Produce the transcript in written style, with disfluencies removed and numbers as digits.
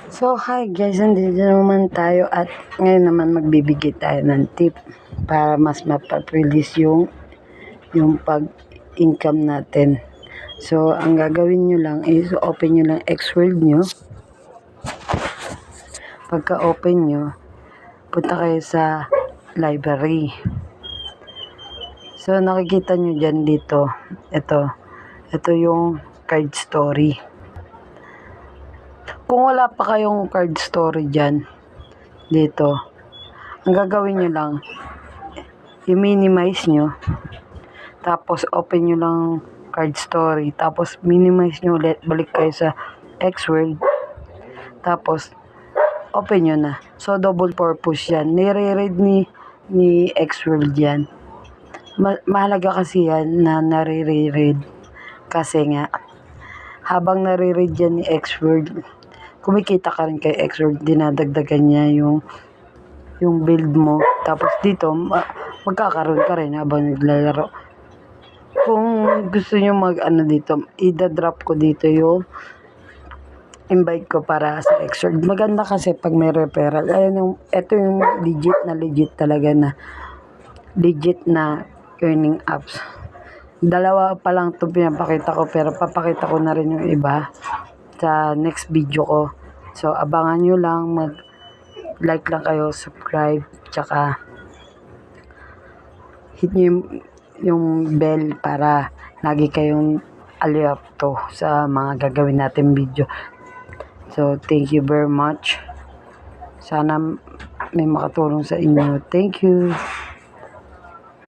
So, hi guys, nandito naman tayo at ngayon naman magbibigay tayo ng tip para mas mapaprelease yung pag-income natin. So, ang gagawin nyo lang is open nyo lang Xworld nyo. Pagka-open nyo, punta kayo sa library. So, nakikita nyo dyan dito, ito yung card story. Kung wala pa kayong card story dyan, dito, ang gagawin nyo lang, i-minimize nyo, tapos open nyo lang card story, tapos minimize nyo ulit, balik kayo sa Xworld, tapos open nyo na. So, double purpose yan. Nire-read ni Xworld yan. Mahalaga kasi yan na nare-read. Kasi nga, habang nare-read yan ni Xworld, kumikita ka rin kay Xworld, dinadagdagan niya yung build mo. Tapos dito, magkakaroon ka rin habang naglalaro. Kung gusto nyo dito, i-drop ko dito yung invite ko para sa Xworld. Maganda kasi pag may referral. Ito yung legit talaga na legit na earning apps. Dalawa pa lang ito pinapakita ko, pero papakita ko na rin yung iba sa next video ko. So, abangan nyo lang, mag-like lang kayo, subscribe, tsaka hit nyo yung bell para lagi kayong alerto sa mga gagawin natin video. So, thank you very much. Sana may makatulong sa inyo. Thank you.